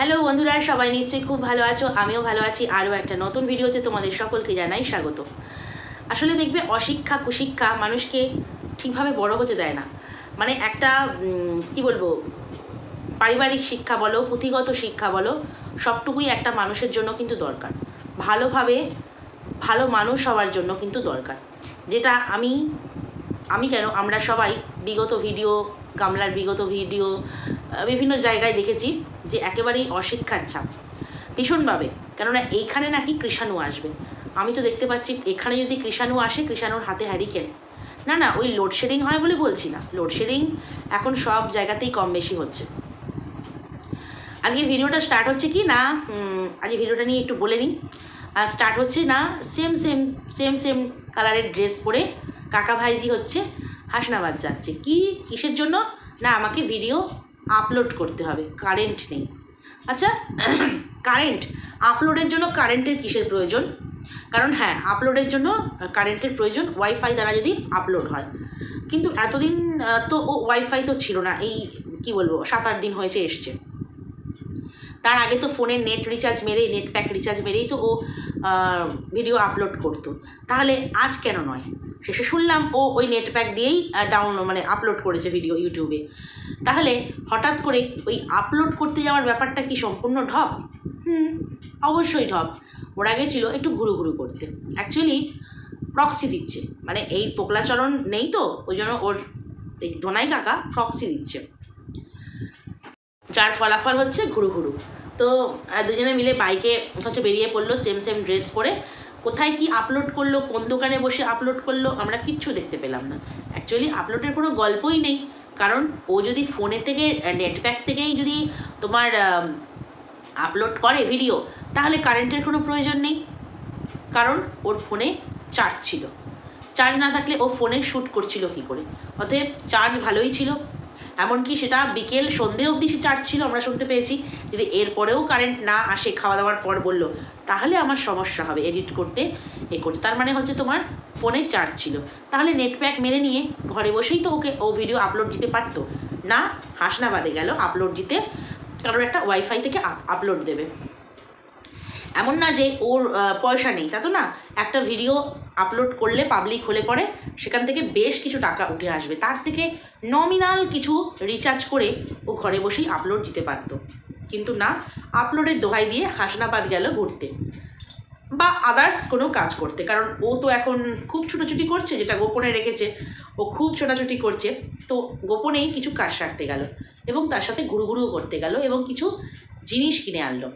Hello বন্ধুরা, সবাই নিশ্চয়ই খুব ভালো আছো, আমিও ভালো আছি। আরও একটা নতুন ভিডিওতে তোমাদের সকলকে জানাই স্বাগত। আসলে দেখবে অশিক্ষা কুশিক্ষা মানুষকে ঠিকভাবে বড় হতে দেয় না। মানে একটা কি বলবো, পারিবারিক শিক্ষা বলো, পুঁথিগত শিক্ষা বলো, সবটুকুই একটা মানুষের জন্য কিন্তু দরকার। ভালোভাবে ভালো মানুষ হওয়ার জন্য কিন্তু দরকার। যেটা আমি কেন, আমরা সবাই বিগত ভিডিও, গামলার বিগত ভিডিও বিভিন্ন জায়গায় দেখেছি যে একেবারেই অশিক্ষার ছাপ ভীষণভাবে। কেননা এইখানে নাকি কৃষাণু আসবে। আমি তো দেখতে পাচ্ছি এখানে যদি কৃষাণু আসে, কৃষাণুর হাতে হ্যারিকেন। না, ওই লোডশেডিং হয় বলে বলছি না। লোডশেডিং এখন সব জায়গাতেই কম বেশি হচ্ছে। আজকে ভিডিওটা স্টার্ট হচ্ছে কি না, আজকে ভিডিওটা নিয়ে একটু বলে নিই। স্টার্ট হচ্ছে না, সেম কালারের ড্রেস পরে কাকা ভাইজি হচ্ছে হাসনাবাদ যাচ্ছে। কিসের জন্য না, আমাকে ভিডিও আপলোড করতে হবে, কারেন্ট নেই। আচ্ছা, কারেন্ট আপলোডের জন্য কারেন্টের কিসের প্রয়োজন? কারণ হ্যাঁ, আপলোডের জন্য কারেন্টের প্রয়োজন, ওয়াইফাই দ্বারা যদি আপলোড হয়। কিন্তু এতদিন তো ওয়াইফাই তো ছিল না, এই কি বলবো 7-8 দিন হয়েছে এসছে। তার আগে তো ফোনের নেট রিচার্জ মেরেই, নেট প্যাক রিচার্জ মেরেই তো ও ভিডিও আপলোড করতো। তাহলে আজ কেন নয়? শেষে শুনলাম ও ওই নেট প্যাক দিয়েই আপলোড করেছে ভিডিও ইউটিউবে। তাহলে হঠাৎ করে ওই আপলোড করতে যাওয়ার ব্যাপারটা কি সম্পূর্ণ ঢপ? অবশ্যই ঢপ। ওরা গেছিলো একটু ঘুরু করতে। অ্যাকচুয়ালি প্রক্সি দিচ্ছে, মানে এই পোকলাচরণ নেই তো, ওই জন্য ওর এই ধোনাই কাকা প্রক্সি দিচ্ছে, যার ফলাফল হচ্ছে ঘুরু। তো দুজনে মিলে বাইকে হচ্ছে বেরিয়ে পড়লো, সেম ড্রেস পরে। কোথায় কি আপলোড করলো, কোন দোকানে বসে আপলোড করলো, আমরা কিচ্ছু দেখতে পেলাম না। অ্যাকচুয়ালি আপলোডের কোনো গল্পই নেই, কারণ ও যদি ফোনে থেকে নেট প্যাক থেকেই যদি তোমার আপলোড করে ভিডিও, তাহলে কারেন্টের কোনো প্রয়োজন নেই। কারণ ওর ফোনে চার্জ ছিল। চার্জ না থাকলে ও ফোনে শ্যুট করছিল কী করে? অতএব চার্জ ভালোই ছিল, এমনকি সেটা বিকেল সন্ধে অবধি সে চার্জ ছিল, আমরা শুনতে পেয়েছি। যদি এরপরেও কারেন্ট না আসে, খাওয়া দাওয়ার পর বললো, তাহলে আমার সমস্যা হবে এডিট করতে, করতে। তার মানে হচ্ছে তোমার ফোনে চার্জ ছিল। তাহলে নেট প্যাক মেরে নিয়ে ঘরে বসেই তো ও ভিডিও আপলোড দিতে পারতো না। হাসনাবাদে গেল আপলোড দিতে, কারোর একটা ওয়াইফাই থেকে আপলোড দেবে। এমন না যে ওর পয়সা নেই, তা তো না। একটা ভিডিও আপলোড করলে পাবলিক হলে পরে সেখান থেকে বেশ কিছু টাকা উঠে আসবে, তার থেকে নমিনাল কিছু রিচার্জ করে ও ঘরে বসেই আপলোড দিতে পারতো। কিন্তু না, আপলোডের দোহাই দিয়ে হাসনাবাদ গেল ঘুরতে বা আদার্স কোনো কাজ করতে। কারণ ও তো এখন খুব ছুটোছুটি করছে, যেটা গোপনে রেখেছে ও খুব ছোটাছুটি করছে। তো গোপনেই কিছু কাজ সারতে গেল এবং তার সাথে ঘুরুও করতে গেল এবং কিছু জিনিস কিনে আনলো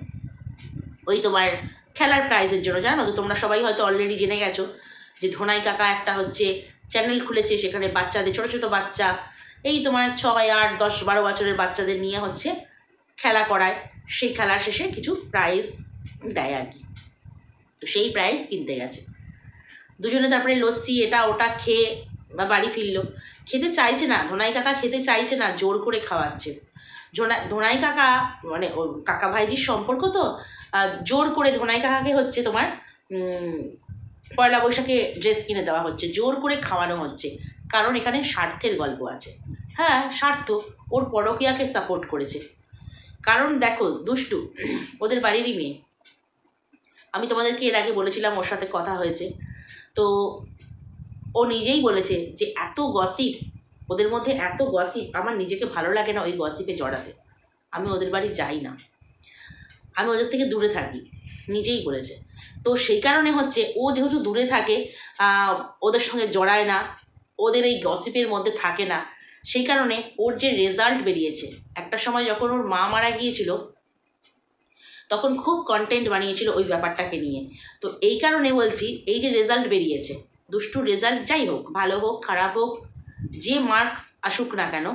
ওই তোমার খেলার প্রাইজের জন্য। জানো তো তোমরা সবাই হয়তো অলরেডি জেনে গেছো যে ধোনাই কাকা একটা হচ্ছে চ্যানেল খুলেছে, সেখানে বাচ্চাদের, ছোটো বাচ্চা, এই তোমার 6, 8, 10, 12 বছরের বাচ্চাদের নিয়ে হচ্ছে খেলা করায়। সেই খেলার শেষে কিছু প্রাইজ দেয় আর কি। তো সেই প্রাইজ কিনতে গেছে দুজনে, তারপরে লস্যি এটা ওটা খেয়ে বাড়ি ফিরলো। খেতে চাইছে না ধোনাই কাকা, খেতে চাইছে না, জোর করে খাওয়াচ্ছে। ধোনাই কাকা মানে ওর কাকা ভাইজির সম্পর্ক তো, জোর করে ধোনাই কাকাকে হচ্ছে তোমার পয়লা বৈশাখে ড্রেস কিনে দেওয়া হচ্ছে, জোর করে খাওয়ানো হচ্ছে। কারণ এখানে স্বার্থের গল্প আছে। হ্যাঁ, স্বার্থ। ওর পরকীয়াকে সাপোর্ট করেছে। কারণ দেখো, দুষ্টু ওদের বাড়িরই মেয়ে। আমি তোমাদেরকে এর আগে বলেছিলাম ওর সাথে কথা হয়েছে, তো ও নিজেই বলেছে যে এত গসিপ, ওদের মধ্যে এত গসিপ, আমার নিজেকে ভালো লাগে না ওই গসিপে জড়াতে। আমি ওদের বাড়ি যাই না, আমি ওদের থেকে দূরে থাকি, নিজেই বলেছে। তো সেই কারণে হচ্ছে ও যেহেতু দূরে থাকে, ওদের সঙ্গে জড়ায় না, ওদের এই গসিপের মধ্যে থাকে না, সেই কারণে ওর যে রেজাল্ট বেরিয়েছে, একটা সময় যখন ওর মা মারা গিয়েছিল তখন খুব কন্টেন্ট বানিয়েছিল ওই ব্যাপারটাকে নিয়ে। তো এই কারণে বলছি, এই যে রেজাল্ট বেরিয়েছে, দুষ্টু রেজাল্ট, যাই হোক, ভালো হোক খারাপ হোক, যে মার্কস আসুক না কেন,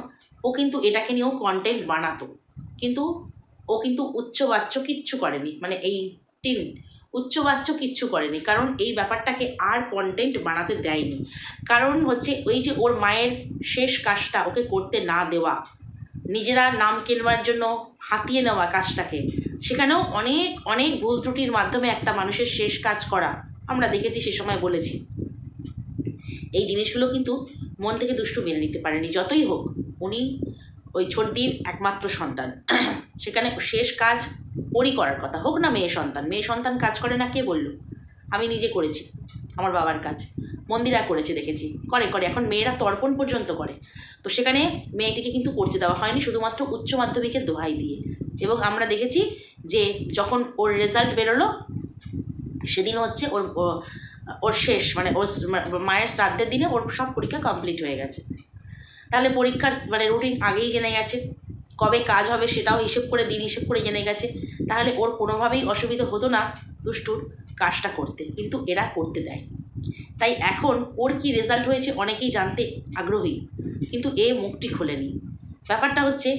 ও কিন্তু এটাকে নিয়েও কন্টেন্ট বানাতো। কিন্তু ও কিন্তু উচ্চবাচ্য কিচ্ছু করেনি, মানে এই উচ্চবাচ্য কিচ্ছু করেনি, কারণ এই ব্যাপারটাকে আর কন্টেন্ট বানাতে দেয়নি। কারণ হচ্ছে ওই যে ওর মায়ের শেষ কাজটা ওকে করতে না দেওয়া, নিজেরা নাম কেনবার জন্য হাতিয়ে নেওয়া কাজটাকে, সেখানেও অনেক ভুল ত্রুটির মাধ্যমে একটা মানুষের শেষ কাজ করা আমরা দেখেছি, সে সময় বলেছি। এই জিনিসগুলো কিন্তু মন থেকে দুষ্টু মেনে নিতে পারেনি। যতই হোক, উনি ওই ছোটদির একমাত্র সন্তান, সেখানে শেষ কাজ ওরই করার কথা, হোক না মেয়ে সন্তান। মেয়ে সন্তান কাজ করে না কে বললো? আমি নিজে করেছি আমার বাবার কাজ, মন্দিরা করেছে দেখেছি, করে করে এখন মেয়েরা তর্পণ পর্যন্ত করে। তো সেখানে মেয়েটিকে কিন্তু করতে দেওয়া হয়নি, শুধুমাত্র উচ্চ মাধ্যমিকের দোহাই দিয়ে। এবং আমরা দেখেছি যে যখন ওর রেজাল্ট বেরোলো সেদিন হচ্ছে ওর শেষ, মানে ওর মায়ের শ্রাদ্ধের দিনে ওর সব পরীক্ষা কমপ্লিট হয়ে গেছে। তাহলে পরীক্ষার মানে রুটিন আগেই জেনে গেছে, কবে কাজ হবে সেটাও হিসেব করে দিন হিসেব করে জেনে গেছে। তাহলে ওর কোনোভাবেই অসুবিধা হতো না দুষ্টুর কাজটা করতে, কিন্তু এরা করতে দেয়। তাই এখন ওর কি রেজাল্ট হয়েছে অনেকেই জানতে আগ্রহী, কিন্তু এ মুখটি খোলেনি। ব্যাপারটা হচ্ছে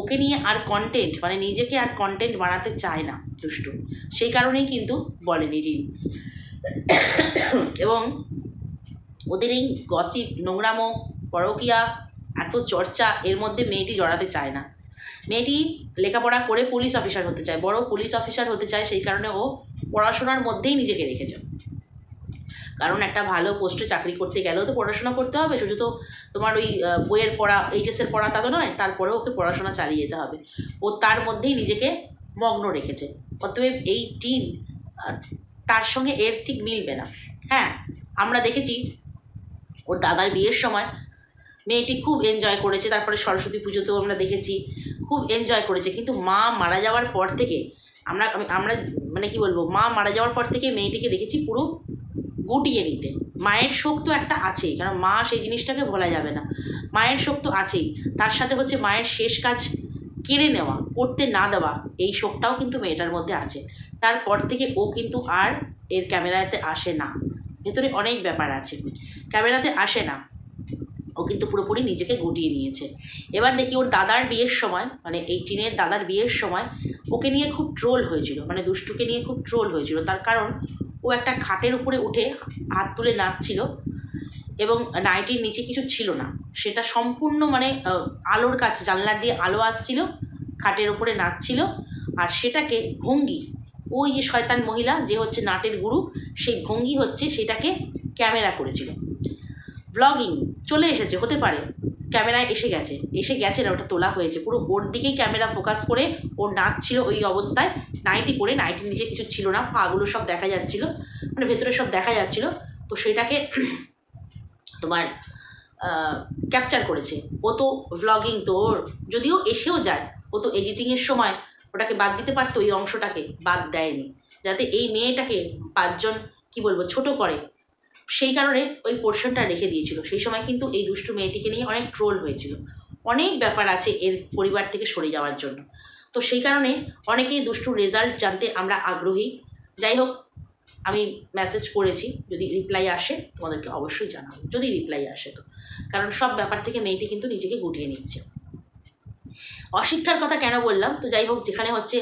ওকে নিয়ে আর কন্টেন্ট, মানে নিজেকে আর কন্টেন্ট বানাতে চায় না দুষ্টু, সেই কারণেই কিন্তু বলেনি রিন। এবং ওদের এই গসিপ, নোংরামো, পরকীয়া, এত চর্চা, এর মধ্যে মেয়েটি জড়াতে চায় না। মেয়েটি লেখাপড়া করে পুলিশ অফিসার হতে চায়, বড় পুলিশ অফিসার হতে চায়, সেই কারণে ও পড়াশোনার মধ্যেই নিজেকে রেখেছে। কারণ একটা ভালো পোস্টে চাকরি করতে গেলেও তো পড়াশোনা করতে হবে, শুধু তো তোমার ওই বইয়ের পড়া, এইচএসের পড়া তা তো নয়, তারপরেও ওকে পড়াশোনা চালিয়ে যেতে হবে। ও তার মধ্যেই নিজেকে মগ্ন রেখেছে। অতএব এই টিন তার সঙ্গে এর ঠিক মিলবে না। হ্যাঁ, আমরা দেখেছি ওর দাদার বিয়ের সময় মেয়েটি খুব এনজয় করেছে, তারপরে সরস্বতী পুজোতেও আমরা দেখেছি খুব এনজয় করেছে। কিন্তু মা মারা যাওয়ার পর থেকে আমরা মানে কি বলবো, মা মারা যাওয়ার পর থেকে মেয়েটিকে দেখেছি পুরো গুটিয়ে নিতে। মায়ের শোক তো একটা আছেই, কারণ মা সেই জিনিসটাকে ভোলা যাবে না, মায়ের শোক তো আছেই। তার সাথে হচ্ছে মায়ের শেষ কাজ কেড়ে নেওয়া, করতে না দেওয়া, এই শোকটাও কিন্তু মেয়েটার মধ্যে আছে। তারপর থেকে ও কিন্তু আর এর ক্যামেরাতে আসে না, ভেতরে অনেক ব্যাপার আছে, ক্যামেরাতে আসে না। ও কিন্তু পুরোপুরি নিজেকে গুটিয়ে নিয়েছে। এবার দেখি ওর দাদার বিয়ের সময়, মানে এই টিনের দাদার বিয়ের সময় ওকে নিয়ে খুব ট্রোল হয়েছিল, মানে দুষ্টুকে নিয়ে খুব ট্রোল হয়েছিল। তার কারণ ও একটা খাটের উপরে উঠে হাত তুলে নাচছিল এবং নাইটির নিচে কিছু ছিল না, সেটা সম্পূর্ণ মানে আলোর কাছে, জানলার দিয়ে আলো আসছিল, খাটের উপরে নাচছিল। আর সেটাকে ভঙ্গি, ওই যে শয়তান মহিলা যে হচ্ছে নাটের গুরু, সেই ভঙ্গি হচ্ছে সেটাকে ক্যামেরা করেছিল। ব্লগিং চলে এসেছে, হতে পারে ক্যামেরায় এসে গেছে না, ওটা তোলা হয়েছে, পুরো ওর দিকেই ক্যামেরা ফোকাস করে ওর নাচ ছিল ওই অবস্থায়, নাইটি পরে, নাইটির নিচে কিছু ছিল না, পাগুলো সব দেখা যাচ্ছিল, মানে ভেতরে সব দেখা যাচ্ছিল। তো সেটাকে তোমার ক্যাপচার করেছে। ও তো ব্লগিং তো ওর, যদিও এসেও যায়, ও তো এডিটিংয়ের সময় ওটাকে বাদ দিতে পারতো, ওই অংশটাকে বাদ দেয়নি, যাতে এই মেয়েটাকে 5 জন কি বলবো ছোট করে, সেই কারণে ওই পোর্শনটা রেখে দিয়েছিল। সেই সময় কিন্তু এই দুষ্টু মেয়েটিকে নিয়ে অনেক ট্রোল হয়েছিল, অনেক ব্যাপার আছে এর পরিবার থেকে সরে যাওয়ার জন্য। তো সেই কারণে অনেকেই দুষ্টুর রেজাল্ট জানতে আমরা আগ্রহী। যাই হোক, আমি মেসেজ করেছি, যদি রিপ্লাই আসে তোমাদেরকে অবশ্যই জানাবো, যদি রিপ্লাই আসে তো, কারণ সব ব্যাপার থেকে মেয়েটি কিন্তু নিজেকে গুটিয়ে নিচ্ছে। অশিক্ষার কথা কেন বললাম, তো যাই হোক, যেখানে হচ্ছে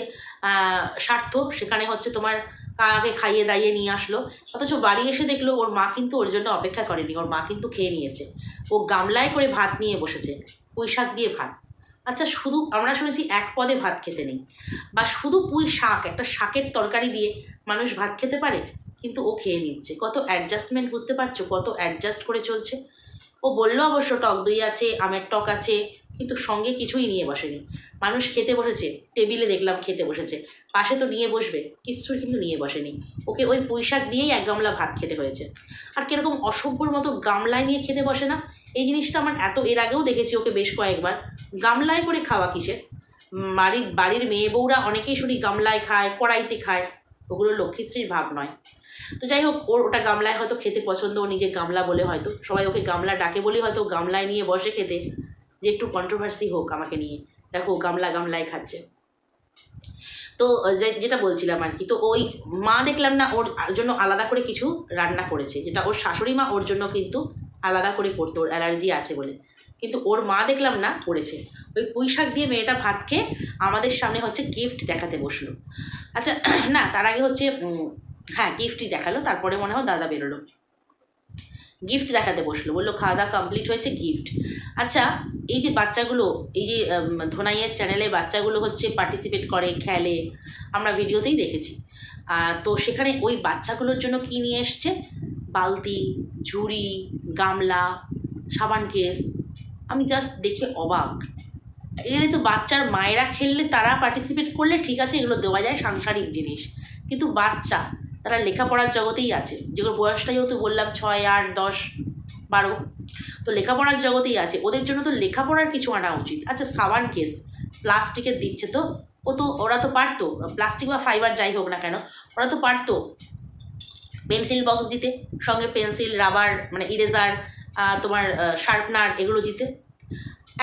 স্বার্থ, সেখানে হচ্ছে তোমার কাকে খাইয়ে দাইয়ে নিয়ে আসলো, অথচ বাড়ি এসে দেখলো ওর মা কিন্তু ওর জন্য অপেক্ষা করেনি, ওর মা কিন্তু খেয়ে নিয়েছে। ও গামলায় করে ভাত নিয়ে বসেছে, পুঁই শাক দিয়ে ভাত। আচ্ছা, শুধু আমরা শুনেছি এক পদে ভাত খেতে নেই, বা শুধু পুঁই শাক, একটা শাকের তরকারি দিয়ে মানুষ ভাত খেতে পারে, কিন্তু ও খেয়ে নিচ্ছে। কত অ্যাডজাস্টমেন্ট, বুঝতে পারছো কত অ্যাডজাস্ট করে চলছে। ও বললো অবশ্য টক দই আছে, আমের টক আছে, কিন্তু সঙ্গে কিছুই নিয়ে বসেনি। মানুষ খেতে বসেছে, টেবিলে দেখলাম খেতে বসেছে, পাশে তো নিয়ে বসবে, কিছুই কিন্তু নিয়ে বসেনি। ওকে ওই পুঁই শাক দিয়েই 1 গামলা ভাত খেতে হয়েছে। আর কীরকম অসভ্যর মতো গামলায় নিয়ে খেতে বসে না, এই জিনিসটা আমার এর আগেও দেখেছি ওকে বেশ কয়েকবার। গামলায় করে খাওয়া কিসের? বাড়ির মেয়ে বউরা অনেকেই শুনি গামলায় খায়, কড়াইতে খায়, ওগুলো লক্ষ্মীশ্রীর ভাব নয়। তো যাই হোক, ওটা গামলায় হয়তো খেতে পছন্দ, ও নিজে গামলা বলে, হয়তো সবাই ওকে গামলা ডাকে বলে হয়তো গামলায় নিয়ে বসে খেতে, যে একটু কন্ট্রোভার্সি হোক আমাকে নিয়ে, দেখো গামলায় খাচ্ছে। তো যেটা বলছিলাম আর কি, তো ওই মা দেখলাম না ওর জন্য আলাদা করে কিছু রান্না করেছে, যেটা ওর শাশুড়ি মা ওর জন্য কিন্তু আলাদা করে করতো, ওর অ্যালার্জি আছে বলে, কিন্তু ওর মা দেখলাম না করেছে। ওই পুঁই শাক দিয়ে মেয়েটা ভাত খেয়ে আমাদের সামনে হচ্ছে গিফট দেখাতে বসলো। আচ্ছা না, তার আগে হচ্ছে হ্যাঁ গিফটই দেখালো, তারপরে মনে হয় দাদা বেরোলো, গিফট দেখাতে বসলো, বললো খাওয়া দাওয়া কমপ্লিট হয়েছে, গিফট। আচ্ছা, এই যে বাচ্চাগুলো, এই যে ধোনাইয়ের চ্যানেলে বাচ্চাগুলো হচ্ছে পার্টিসিপেট করে, খেলে, আমরা ভিডিওতেই দেখেছি। তো সেখানে ওই বাচ্চাগুলোর জন্য কি নিয়ে এসছে, বালতি, ঝুড়ি, গামলা, সাবান কেস। আমি জাস্ট দেখে অবাক, এগুলো তো বাচ্চার মায়েরা খেললে, তারা পার্টিসিপেট করলে ঠিক আছে, এগুলো দেওয়া যায়, সাংসারিক জিনিস। কিন্তু বাচ্চা, তারা লেখাপড়ার জগতেই আছে, যেগুলো বয়সটা যেহেতু বললাম 6, 8, 10, 12, তো লেখাপড়ার জগতেই আছে, ওদের জন্য তো লেখাপড়ার কিছু আনা উচিত। আচ্ছা, সাবান কেস প্লাস্টিকের দিচ্ছে, তো ওরা তো পারতো, প্লাস্টিক বা ফাইবার যাই হোক না কেন, ওরা তো পারতো পেন্সিল বক্স দিতে, সঙ্গে পেন্সিল, রাবার, মানে ইরেজার, তোমার শার্পনার, এগুলো দিতে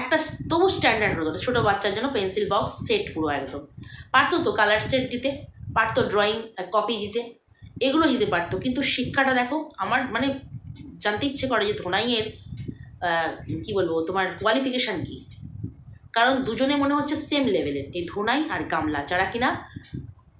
একটা, তবু স্ট্যান্ডার্ড হতো, ছোটো বাচ্চার জন্য পেন্সিল বক্স সেট পুরো একদম পারতো, তো কালার সেট দিতে পারতো, ড্রয়িং কপি দিতে, এগুলো দিতে পারতো। কিন্তু শিক্ষাটা দেখো, আমার মানে জানতে ইচ্ছে করে যে ধোনাইয়ের কী বলবো, তোমার কোয়ালিফিকেশান কী? কারণ দুজনে মনে হচ্ছে সেম লেভেলের, এই ধোনাই আর গামলা, যারা কিনা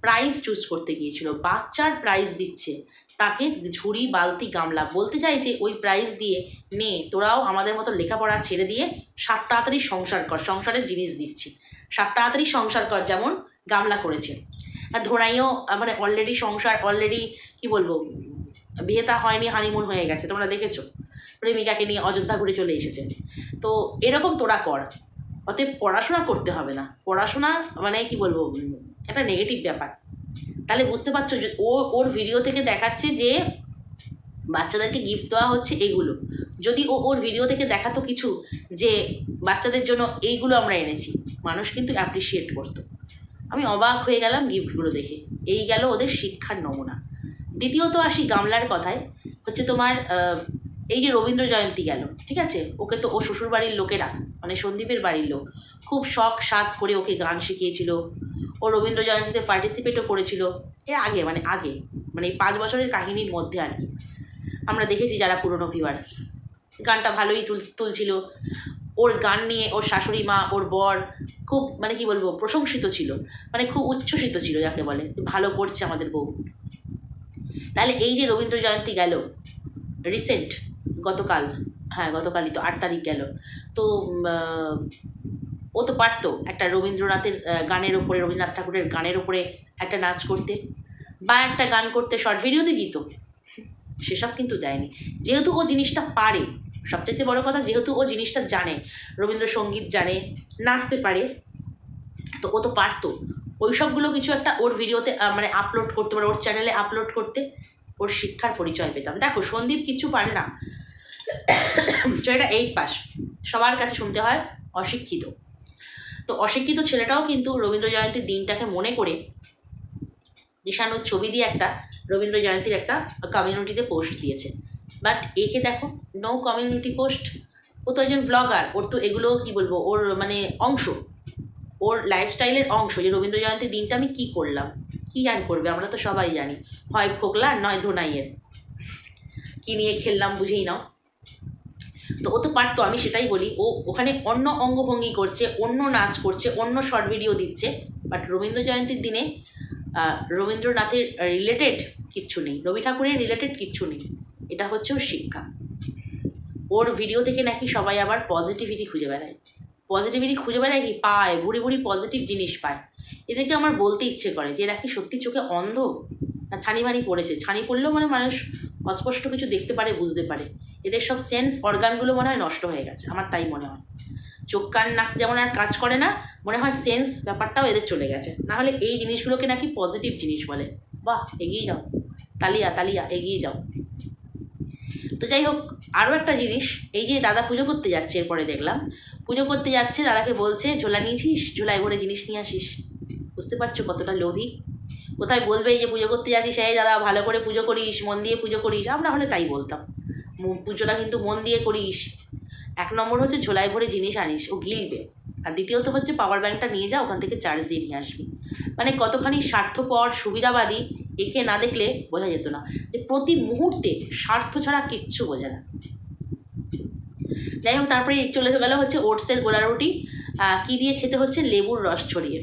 প্রাইজ চুজ করতে গিয়েছিল, বাচ্চার প্রাইজ দিচ্ছে, তাকে ঝুড়ি, বালতি, গামলা, বলতে চাইছে ওই প্রাইজ দিয়ে নে, তোরাও আমাদের মতো লেখাপড়া ছেড়ে দিয়ে সাত তাড়াতাড়ি সংসার কর, সংসারের জিনিস দিচ্ছি, সাত তাড়াতাড়ি সংসার কর, যেমন গামলা করেছে। আর ধোনাইও মানে অলরেডি সংসার, অলরেডি কী বলবো, বিয়েটা হয়নি, হানিমুন হয়ে গেছে, তোমরা দেখেছো, প্রেমিকাকে নিয়ে অযোধ্যা ঘুরে চলে এসেছে। তো এরকম তোরা কর, অতএব পড়াশোনা করতে হবে না, পড়াশোনা মানে কি বলবো, একটা নেগেটিভ ব্যাপার। তাহলে বুঝতে পারছো যে ওর ভিডিও থেকে দেখাচ্ছে যে বাচ্চাদেরকে গিফট দেওয়া হচ্ছে এগুলো, যদি ওর ভিডিও থেকে দেখাতো কিছু যে বাচ্চাদের জন্য এইগুলো আমরা এনেছি, মানুষ কিন্তু অ্যাপ্রিসিয়েট করতো। আমি অবাক হয়ে গেলাম গিফটগুলো দেখে, এই গেল ওদের শিক্ষার নমুনা। দ্বিতীয়ত আসি গামলার কথায়, হচ্ছে তোমার এই যে রবীন্দ্র জয়ন্তী গেল, ঠিক আছে, ওকে তো ও শ্বশুর বাড়ির লোকেরা, মানে সন্দীপের বাড়ির লোক, খুব শখ সাধ করে ওকে গান শিখিয়েছিল, ও রবীন্দ্র জয়ন্তীতে পার্টিসিপেটও করেছিল, আগে মানে এই 5 বছরের কাহিনীর মধ্যে আর কি, আমরা দেখেছি যারা পুরনো ভিউয়ার্স, গানটা ভালোই তুলছিল, ওর গান নিয়ে ওর শাশুড়ি মা, ওর বর খুব মানে কি বলবো, প্রশংসিত ছিল, মানে খুব উচ্ছ্বসিত ছিল, যাকে বলে ভালো করছে আমাদের বউ। তাহলে এই যে রবীন্দ্র জয়ন্তী গেল রিসেন্ট, গতকালই তো 8 তারিখ গেল, তো ও তো পারতো একটা রবীন্দ্রনাথের গানের ওপরে, রবীন্দ্রনাথ ঠাকুরের গানের ওপরে একটা নাচ করতে, বা একটা গান করতে, শর্ট ভিডিওতে দিত, সেসব কিন্তু দেয়নি। যেহেতু ও জিনিসটা পারে, সবচাইতে বড় কথা, যেহেতু ও জিনিসটা জানে, রবীন্দ্রসঙ্গীত জানে, নাচতে পারে, তো ও তো পারতো ওই সবগুলো কিছু একটা ওর ভিডিওতে মানে আপলোড করতে পারে, ওর চ্যানেলে আপলোড করতে, ওর শিক্ষার পরিচয় পেতাম। দেখো, সন্দীপ কিচ্ছু পারে না, ছেলেটা 8 পাস, সবার কাছে শুনতে হয় অশিক্ষিত, তো অশিক্ষিত ছেলেটাও কিন্তু রবীন্দ্র জয়ন্তীর দিনটাকে মনে করে নিশানুর ছবি দিয়ে একটা রবীন্দ্র জয়ন্তীর একটা কমিউনিটিতে পোস্ট দিয়েছে। বাট একে দেখো, নো কমিউনিটি পোস্ট, ও তো একজন ব্লগার, ওর তো এগুলো কি বলবো, ওর মানে অংশ, ওর লাইফস্টাইলের অংশ, যে রবীন্দ্র জয়ন্তীর দিনটা আমি কী করলাম, কী গান করবে, আমরা তো সবাই জানি, হয় ফোকলা নয় ধোনাইয়ের, কী নিয়ে খেললাম বুঝেই নাও। তো ও তো পারতো, আমি সেটাই বলি, ও ওখানে অন্য অঙ্গভঙ্গি করছে, অন্য নাচ করছে, অন্য শর্ট ভিডিও দিচ্ছে, বাট রবীন্দ্র জয়ন্তীর দিনে রবীন্দ্রনাথের রিলেটেড কিচ্ছু নেই, রবি ঠাকুরের রিলেটেড কিচ্ছু নেই। এটা হচ্ছে ওর শিক্ষা। ওর ভিডিও থেকে নাকি সবাই আবার পজিটিভিটি খুঁজে বেড়ায়, কি পায়, বুড়ি বুড়ি পজিটিভ জিনিস পায়। এদেরকে আমার বলতে ইচ্ছে করে যে এরা কি সত্যি চোখে অন্ধ, না ছানি মানি পড়েছে? ছানি পড়লেও মানে মানুষ অস্পষ্ট কিছু দেখতে পারে, বুঝতে পারে, এদের সব সেন্স অর্গানগুলো মনে হয় নষ্ট হয়ে গেছে, আমার তাই মনে হয়। চোখ কান নাক যেমন আর কাজ করে না, মনে হয় সেন্স ব্যাপারটাও এদের চলে গেছে, নাহলে এই জিনিসগুলোকে নাকি পজিটিভ জিনিস বলে। বাহ, এগিয়ে যাও, তালিয়া এগিয়ে যাও। তো যাই হোক, আরও একটা জিনিস, এই যে দাদা পুজো করতে যাচ্ছে, এরপরে দেখলাম পুজো করতে যাচ্ছে, দাদাকে বলছে ঝোলা নিয়েছিস, ঝোলায় ভরে জিনিস নিয়ে আসিস। বুঝতে পারছো কতটা লোভী? কোথায় বলবে এই যে পুজো করতে যাচ্ছিস, এই দাদা ভালো করে পুজো করিস, মন দিয়ে পুজো করিস, আমরা হলে তাই বলতাম, পুজোটা কিন্তু মন দিয়ে করিস। 1 নম্বর হচ্ছে ঝোলায় ভরে জিনিস আনিস, ও গিলবে, আর দ্বিতীয়ত হচ্ছে পাওয়ার ব্যাঙ্কটা নিয়ে যা, ওখান থেকে চার্জ দিয়ে নিয়ে আসবি। মানে কতখানি স্বার্থপর, সুবিধাবাদী, একে না দেখলে বোঝা যেত না যে প্রতি মুহূর্তে স্বার্থ ছাড়া কিচ্ছু বোঝে না। যাই হোক, তারপরে চলে গেল হচ্ছে ওটসের গোলা রুটি, কী দিয়ে খেতে হচ্ছে, লেবুর রস ছড়িয়ে,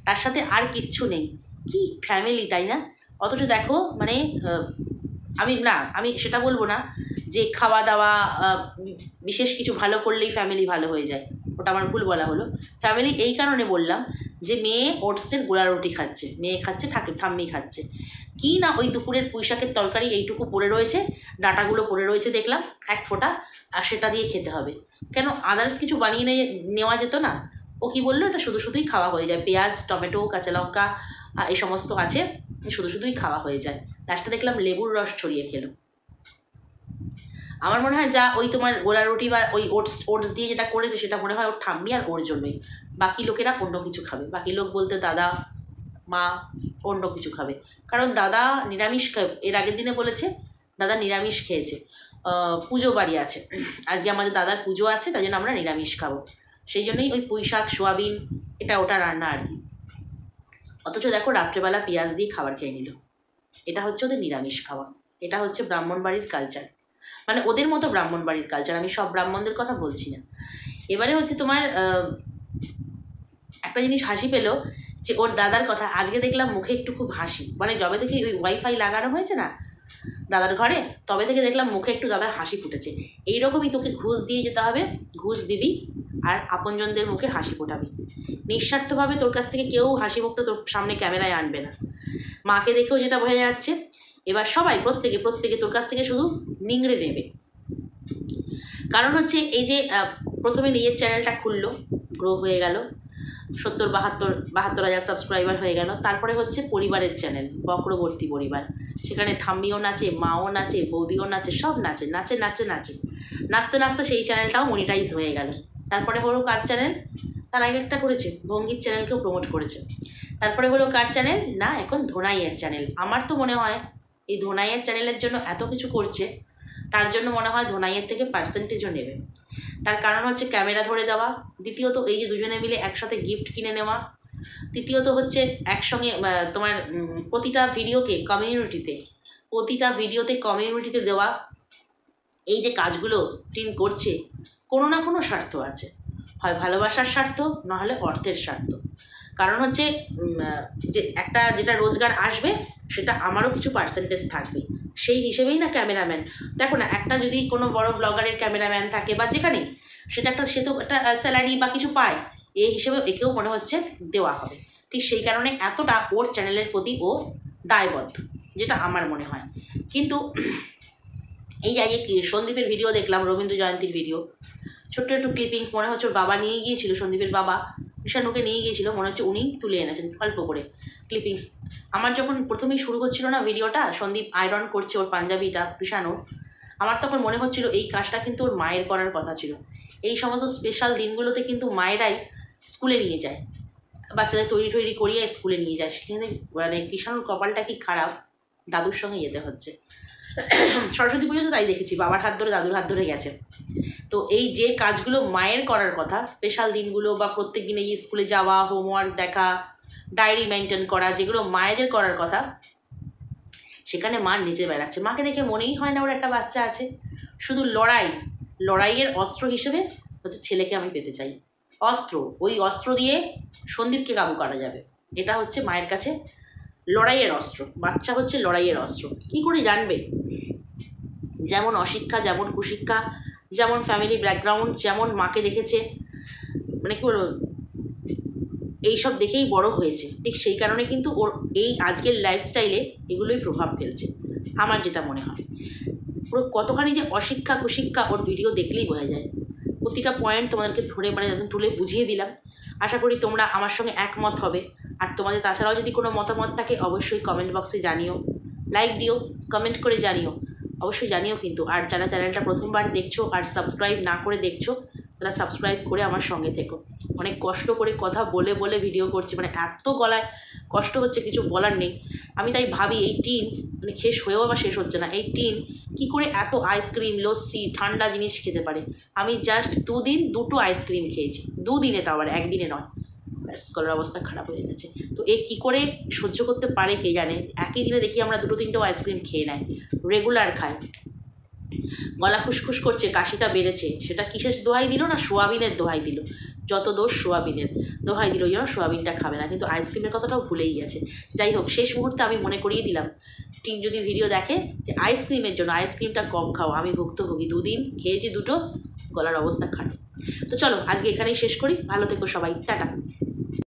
তার সাথে আর কিচ্ছু নেই। কি ফ্যামিলি, তাই না? অথচ দেখো মানে আমি সেটা বলবো না যে খাওয়া দাওয়া বিশেষ কিছু ভালো করলেই ফ্যামিলি ভালো হয়ে যায়, ওটা আমার ভুল বলা হলো। ফ্যামিলি এই কারণে বললাম যে মেয়ে ওটসের গোলা রুটি খাচ্ছে, মেয়ে খাচ্ছে, ঠাম্মি খাচ্ছে, কি না ওই দুপুরের পুঁইশাকের তরকারি এইটুকু পড়ে রয়েছে, ডাঁটাগুলো পড়ে রয়েছে দেখলাম 1 ফোঁটা, আর সেটা দিয়ে খেতে হবে। কেন আদার্স কিছু বানিয়ে নেওয়া যেত না? ও কি বললো, এটা শুধু শুধুই খাওয়া হয়ে যায়, পেঁয়াজ টমেটো কাঁচা লঙ্কা এই সমস্ত আছে, শুধু শুধুই খাওয়া হয়ে যায়। লাস্টে দেখলাম লেবুর রস ছড়িয়ে খেলো। আমার মনে হয় যা ওই তোমার গোলা রুটি বা ওই ওটস দিয়ে যেটা করেছে সেটা মনে হয় ওর ঠাম্মি আর ওর জন্যই, বাকি লোকেরা অন্য কিছু খাবে। বাকি লোক বলতে দাদা মা অন্য কিছু খাবে, কারণ দাদা নিরামিষ খাবে। এর আগের দিনে বলেছে দাদা নিরামিষ খেয়েছে, পুজো বাড়ি আছে, আজকে আমাদের দাদার পুজো আছে, তাই জন্য আমরা নিরামিষ খাবো, সেই জন্যই ওই পুঁই শাক সোয়াবিন এটা ওটা রান্না আর কি। অথচ দেখো রাত্রেবেলা পেঁয়াজ দিয়ে খাবার খেয়ে নিল। এটা হচ্ছে ওদের নিরামিষ খাওয়া, এটা হচ্ছে ব্রাহ্মণ বাড়ির কালচার, মানে ওদের মতো ব্রাহ্মণ বাড়ির কালচার, আমি সব ব্রাহ্মণদের কথা বলছি না। এবারে হচ্ছে তোমার একটা জিনিস হাসি পেলো যে ওর দাদার কথা, আজকে দেখলাম মুখে একটু খুব হাসি, মানে যবে থেকে ওই ওয়াইফাই লাগানো হয়েছে না দাদার ঘরে, তবে থেকে দেখলাম মুখে একটু দাদার হাসি ফুটেছে। এইরকমই তোকে ঘুষ দিয়ে যেতে হবে, ঘুষ দিবি আর আপনজনদের মুখে হাসি ফোটাবি, নিঃস্বার্থভাবে তোর কাছ থেকে কেউ হাসি মুখটা তোর সামনে ক্যামেরায় আনবে না। মাকে দেখেও যেটা বোঝা যাচ্ছে, এবার সবাই প্রত্যেকে তোর কাছ থেকে শুধু নিংড়ে নেবে। কারণ হচ্ছে এই যে প্রথমে নিজের চ্যানেলটা খুললো, গ্রো হয়ে গেল, ৭২,৭২,৭২,০০০ সাবস্ক্রাইবার হয়ে গেল, তারপরে হচ্ছে পরিবারের চ্যানেল বক্রবর্তী পরিবার, সেখানে ঠাম্মিও নাচে, মাও নাচে, বৌদিও নাচে, সব নাচে, নাচতে নাচতে সেই চ্যানেলটাও মনিটাইজ হয়ে গেল। তারপরে হলো কার চ্যানেল, তার আগে একটা করেছে ভঙ্গির চ্যানেলকেও প্রমোট করেছে। তারপরে হলো কার চ্যানেল না, এখন ধোনাইয়ের চ্যানেল। আমার তো মনে হয় এই ধোনাইয়ের চ্যানেলের জন্য এত কিছু করছে, তার জন্য মনে হয় ধোনাইয়ের থেকে পার্সেন্টেজও নেবে। তার কারণ হচ্ছে ক্যামেরা ধরে দেওয়া, দ্বিতীয়ত এই যে দুজনে মিলে একসাথে গিফট কিনে নেওয়া, তৃতীয়ত হচ্ছে একসঙ্গে তোমার প্রতিটা ভিডিওতে কমিউনিটিতে দেওয়া। এই যে কাজগুলো টিম করছে, কোনো না কোনো স্বার্থ আছে, হয় ভালোবাসার স্বার্থ, নাহলে অর্থের স্বার্থ। কারণ হচ্ছে যে একটা যেটা রোজগার আসবে সেটা আমারও কিছু পার্সেন্টেজ থাকবে, সেই হিসেবেই না ক্যামেরাম্যান। দেখো না, একটা যদি কোনো বড় ব্লগারের ক্যামেরাম্যান থাকে বা যেখানেই, সেটা সে তো একটা স্যালারি বা কিছু পায়, এই হিসেবে একেও মনে হচ্ছে দেওয়া হবে। ঠিক সেই কারণে এতটা ওর চ্যানেলের প্রতি ও দায়বদ্ধ, যেটা আমার মনে হয়। কিন্তু এই যাই সন্দীপের ভিডিও দেখলাম, রবীন্দ্র জয়ন্তীর ভিডিও, ছোট্ট একটু ক্লিপিংস, মনে হচ্ছে ওর বাবা নিয়ে গিয়েছিল, সন্দীপের বাবা কৃষাণুকে নিয়ে গিয়েছিল, মনে হচ্ছে উনি তুলে এনেছেন অল্প করে ক্লিপিংস। আমার যখন প্রথমেই শুরু করছিল না ভিডিওটা, সন্দীপ আয়রন করছে ওর পাঞ্জাবিটা কৃষাণু, আমার তখন মনে হচ্ছিল এই কাজটা কিন্তু ওর মায়ের করার কথা ছিল। এই সমস্ত স্পেশাল দিনগুলোতে কিন্তু মায়েরাই স্কুলে নিয়ে যায়, বাচ্চাদের তৈরি করিয়ে স্কুলে নিয়ে যায়, সেখানে মানে কৃষাণুর কপালটা কি খারাপ, দাদুর সঙ্গে যেতে হচ্ছে। সরস্বতী পুজোতে তাই দেখেছি, বাবার হাত ধরে দাদুর হাত ধরে গেছে। তো এই যে কাজগুলো মায়ের করার কথা, স্পেশাল দিনগুলো বা প্রত্যেক দিনে স্কুলে যাওয়া, হোমওয়ার্ক দেখা, ডায়েরি মেনটেন করা, যেগুলো মায়েদের করার কথা, সেখানে মা নিচে বেড়াচ্ছে। মাকে দেখে মনেই হয় না ওর একটা বাচ্চা আছে, শুধু লড়াইয়ের অস্ত্র হিসেবে হচ্ছে ছেলেকে আমি পেতে চাই, অস্ত্র, ওই অস্ত্র দিয়ে সন্দীপকে কাবু করা যাবে, এটা হচ্ছে মায়ের কাছে লড়াইয়ের অস্ত্র। বাচ্চা হচ্ছে লড়াইয়ের অস্ত্র, কি করে জানবে? যেমন অশিক্ষা, যেমন কুশিক্ষা, যেমন ফ্যামিলি ব্যাকগ্রাউন্ড, যেমন মাকে দেখেছে, মানে কি বলবো, এইসব দেখেই বড় হয়েছে, ঠিক সেই কারণে কিন্তু ওর এই আজকের লাইফস্টাইলে এগুলোই প্রভাব ফেলছে, আমার যেটা মনে হয়। পুরো কতখানি যে অশিক্ষা কুশিক্ষা ওর ভিডিও দেখলেই বোঝা যায়। প্রতিটা পয়েন্ট তোমাদেরকে ধরে মানে তুলে বুঝিয়ে দিলাম। আশা করি তোমরা আমার সঙ্গে একমত হবে। আর তোমাদের তাছাড়াও যদি কোনো মতামত থাকে অবশ্যই কমেন্ট বক্সে জানিও, লাইক দিও, কমেন্ট করে জানিও, অবশ্যই জানিও কিন্তু। আর যারা চ্যানেলটা প্রথমবার দেখছো আর সাবস্ক্রাইব না করে দেখছো, তারা সাবস্ক্রাইব করে আমার সঙ্গে থেকো। অনেক কষ্ট করে কথা বলে বলে ভিডিও করছি, মানে এত গলায় কষ্ট হচ্ছে কিছু বলার নেই। আমি তাই ভাবি এই টিন মানে শেষ হয়েও আবার শেষ হচ্ছে না, এই টিন কী করে এত আইসক্রিম লস্যি ঠান্ডা জিনিস খেতে পারে। আমি জাস্ট 2 দিন 2টো আইসক্রিম খেয়েছি, 2 দিনে, তাও আবার একদিনে নয়, ব্যাস গলার অবস্থা খারাপ হয়ে গেছে। তো এ কী করে সহ্য করতে পারে কে জানে। একই দিনে দেখি আমরা 2-3টো আইসক্রিম খেয়ে নেয়, রেগুলার খায়। গলা খুসখুস করছে, কাশিটা বেড়েছে, সেটা কিসের দোহাই দিল না, সোয়াবিনের দোহাই দিল। যত দোষ সোয়াবিনের দোহাই দিল, যেন সোয়াবিনটা খাবে না, কিন্তু আইসক্রিমের কথাটাও ভুলেই গেছে। যাই হোক, শেষ মুহূর্তে আমি মনে করিয়ে দিলাম, টিন যদি ভিডিও দেখে, যে আইসক্রিমের জন্য আইসক্রিমটা কম খাও, আমি ভুক্তভোগী, 2 দিন খেয়েছি 2টো, গলার অবস্থা খারাপ। তো চলো আজকে এখানেই শেষ করি, ভালো থেকো সবাই, টাটা।